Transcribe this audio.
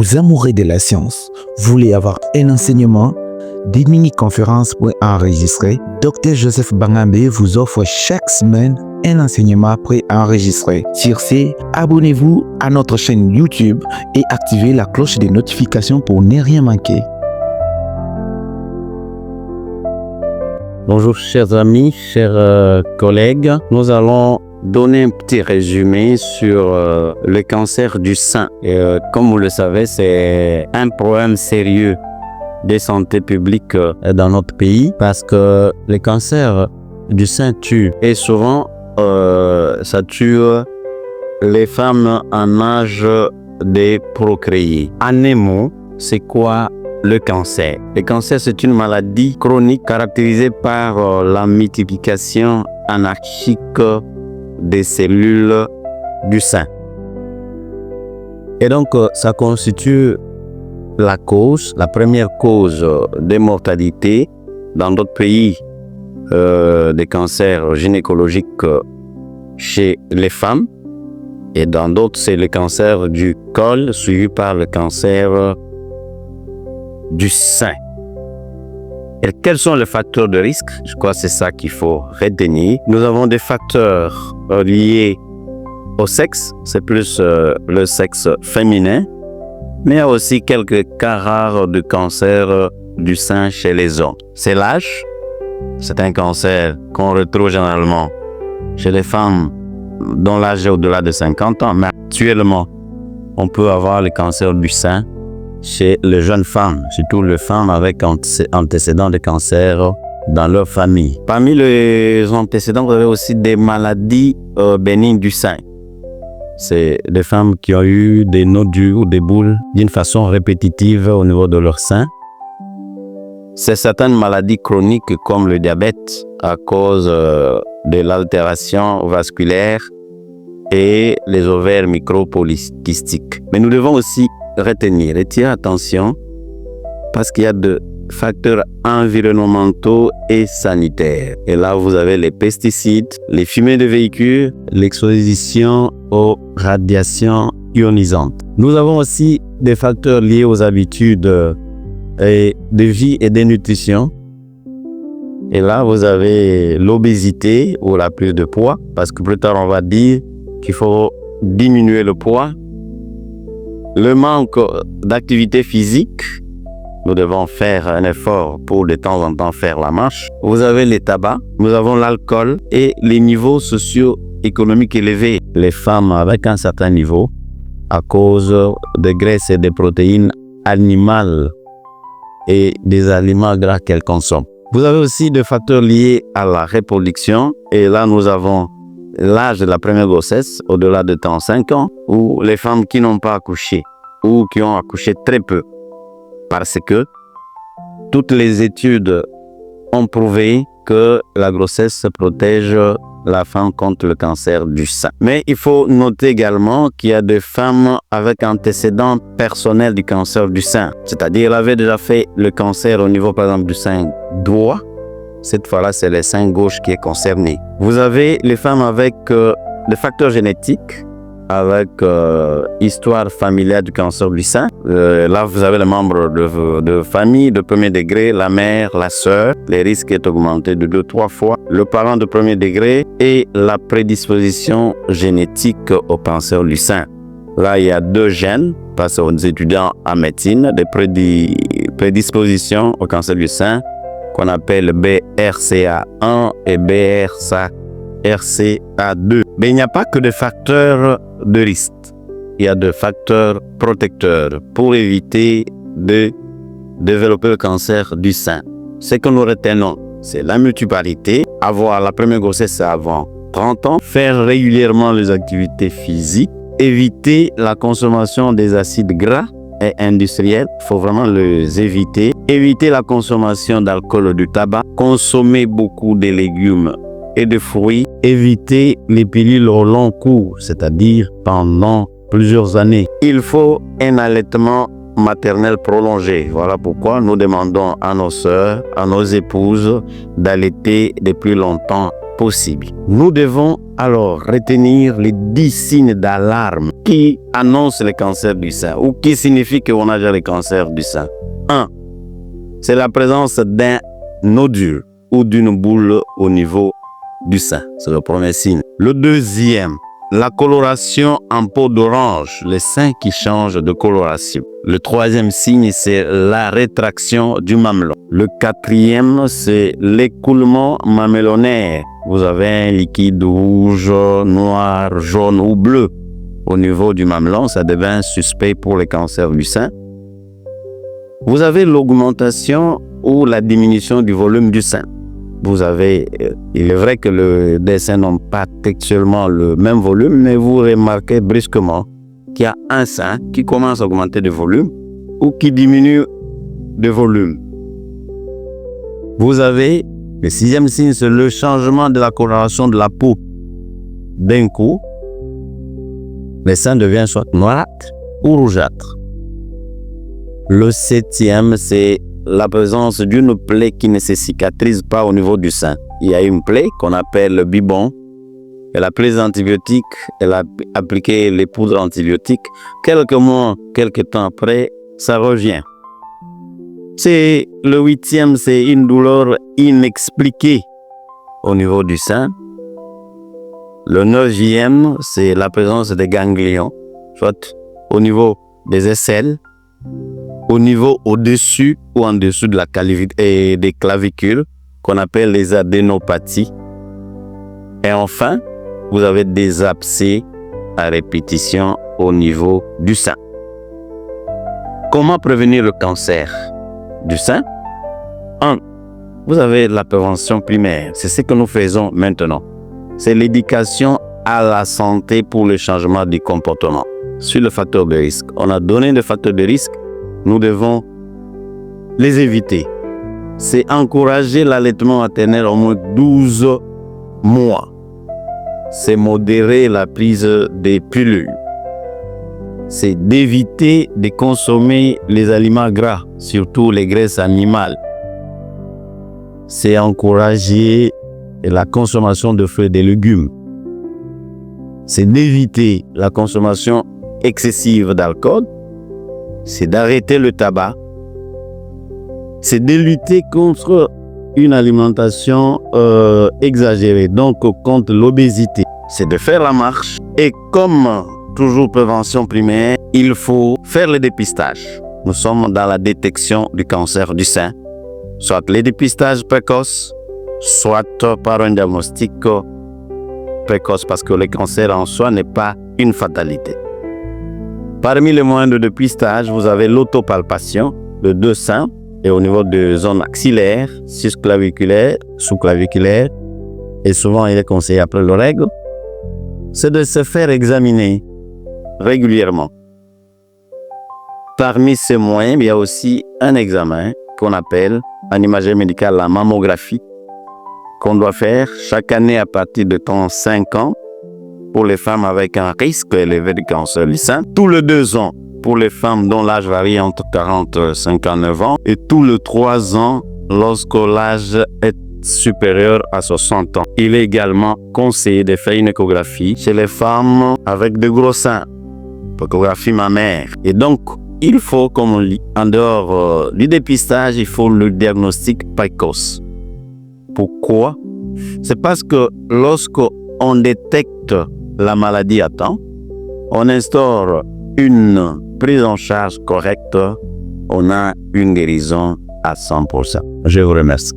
Aux amoureux de la science, voulez avoir un enseignement, des mini-conférences préenregistrées, Dr Joseph Bangambe vous offre chaque semaine un enseignement préenregistré. Sur ce, abonnez-vous à notre chaîne YouTube et activez la cloche des notifications pour ne rien manquer. Bonjour chers amis, chers collègues, nous allons donner un petit résumé sur le cancer du sein. Comme vous le savez, c'est un problème sérieux de santé publique dans notre pays parce que le cancer du sein tue et souvent ça tue les femmes en âge de procréer. En un mot, c'est quoi le cancer? Le cancer, c'est une maladie chronique caractérisée par la multiplication anarchique des cellules du sein. Et donc, ça constitue la première cause de mortalité dans d'autres pays des cancers gynécologiques chez les femmes. Et dans d'autres, c'est le cancer du col suivi par le cancer du sein. Et quels sont les facteurs de risque? Je crois que c'est ça qu'il faut retenir. Nous avons des facteurs liés au sexe, c'est plus le sexe féminin, mais il y a aussi quelques cas rares de cancer du sein chez les hommes. C'est l'âge, c'est un cancer qu'on retrouve généralement chez les femmes dont l'âge est au-delà de 50 ans, mais actuellement, on peut avoir le cancer du sein chez les jeunes femmes, surtout les femmes avec antécédents de cancer dans leur famille. Parmi les antécédents, vous avez aussi des maladies bénignes du sein. C'est des femmes qui ont eu des nodules ou des boules d'une façon répétitive au niveau de leur sein. C'est certaines maladies chroniques comme le diabète à cause de l'altération vasculaire et les ovaires micropolykystiques. Mais nous devons aussi retenir et tirer attention parce qu'il y a des facteurs environnementaux et sanitaires. Et là, vous avez les pesticides, les fumées de véhicules, l'exposition aux radiations ionisantes. Nous avons aussi des facteurs liés aux habitudes de vie et de nutrition. Et là, vous avez l'obésité ou la prise de poids, parce que plus tard, on va dire qu'il faut diminuer le poids. Le manque d'activité physique, nous devons faire un effort pour de temps en temps faire la marche. Vous avez les tabacs, nous avons l'alcool et les niveaux socio-économiques élevés. Les femmes avec un certain niveau, à cause des graisses et des protéines animales et des aliments gras qu'elles consomment. Vous avez aussi des facteurs liés à la reproduction. Et là, nous avons l'âge de la première grossesse, au-delà de 35 ans, ou les femmes qui n'ont pas accouché ou qui ont accouché très peu. Parce que toutes les études ont prouvé que la grossesse protège la femme contre le cancer du sein. Mais il faut noter également qu'il y a des femmes avec antécédents personnels du cancer du sein. C'est-à-dire, elle avait déjà fait le cancer au niveau, par exemple, du sein droit. Cette fois-là, c'est le sein gauche qui est concerné. Vous avez les femmes avec des facteurs génétiques, avec histoire familiale du cancer du sein. Là, vous avez les membres de famille de premier degré, la mère, la sœur. Les risques est augmenté de 2-3 fois. Le parent de premier degré et la prédisposition génétique au cancer du sein. Là, il y a 2 gènes, parce aux étudiants en médecine, des prédispositions au cancer du sein qu'on appelle BRCA1 et BRCA2. Mais il n'y a pas que des facteurs de risque. Il y a des facteurs protecteurs pour éviter de développer le cancer du sein. Ce que nous retenons, c'est la multiparité, avoir la première grossesse avant 30 ans, faire régulièrement les activités physiques, éviter la consommation des acides gras et industriels, il faut vraiment les éviter, éviter la consommation d'alcool ou du tabac, consommer beaucoup de légumes et de fruits, éviter les pilules au long cours, c'est-à-dire pendant plusieurs années. Il faut un allaitement maternel prolongé. Voilà pourquoi nous demandons à nos sœurs, à nos épouses d'allaiter de plus longtemps possible. Nous devons alors retenir les 10 signes d'alarme qui annoncent le cancer du sein ou qui signifient qu'on a déjà le cancer du sein. 1. C'est la présence d'un nodule ou d'une boule au niveau du sein. C'est le premier signe. Le deuxième, la coloration en peau d'orange, le sein qui change de coloration. Le troisième signe, c'est la rétraction du mamelon. Le quatrième, c'est l'écoulement mamelonnaire. Vous avez un liquide rouge, noir, jaune ou bleu au niveau du mamelon. Ça devient suspect pour le cancer du sein. Vous avez l'augmentation ou la diminution du volume du sein. Il est vrai que les seins n'ont pas textuellement le même volume, mais vous remarquez brusquement qu'il y a un sein qui commence à augmenter de volume ou qui diminue de volume. Vous avez le sixième signe, c'est le changement de la coloration de la peau. D'un coup, le sein devient soit noirâtre ou rougeâtre. Le septième, c'est la présence d'une plaie qui ne se cicatrise pas au niveau du sein. Il y a une plaie qu'on appelle le bibon. Elle a pris les antibiotiques, elle a appliqué les poudres antibiotiques. Quelques mois, quelques temps après, ça revient. Le huitième, c'est une douleur inexpliquée au niveau du sein. Le neuvième, c'est la présence des ganglions, soit au niveau des aisselles, au niveau au-dessus ou en dessous de la clavicule, des clavicules, qu'on appelle les adénopathies. Et enfin, vous avez des abcès à répétition au niveau du sein. Comment prévenir le cancer du sein? 1. Vous avez la prévention primaire. C'est ce que nous faisons maintenant. C'est l'éducation à la santé pour le changement du comportement. Sur le facteur de risque. On a donné des facteurs de risque. Nous devons les éviter. C'est encourager l'allaitement maternel au moins 12 mois. C'est modérer la prise des pilules. C'est d'éviter de consommer les aliments gras, surtout les graisses animales. C'est encourager la consommation de fruits et de légumes. C'est d'éviter la consommation excessive d'alcool. C'est d'arrêter le tabac. C'est de lutter contre une alimentation exagérée, donc contre l'obésité. C'est de faire la marche. Et comme toujours prévention primaire, il faut faire le dépistage. Nous sommes dans la détection du cancer du sein, soit le dépistage précoce, soit par un diagnostic précoce, parce que le cancer en soi n'est pas une fatalité. Parmi les moyens de dépistage, vous avez l'autopalpation de 2 seins et au niveau de zones axillaires, susclaviculaires, sous-claviculaires, et souvent il est conseillé après le règle, c'est de se faire examiner régulièrement. Parmi ces moyens, il y a aussi un examen qu'on appelle en imagerie médicale la mammographie, qu'on doit faire chaque année à partir de 35 ans pour les femmes avec un risque élevé de cancer du sein, tous les 2 ans pour les femmes dont l'âge varie entre 40 et 59 ans, et tous les 3 ans lorsque l'âge est supérieur à 60 ans. Il est également conseillé de faire une échographie chez les femmes avec de gros seins, échographie mammaire. Et donc, il faut, comme on dit, en dehors du dépistage, il faut le diagnostic précoce. Pourquoi? C'est parce que lorsqu'on détecte la maladie à temps, on instaure une prise en charge correcte, on a une guérison à 100%. Je vous remercie.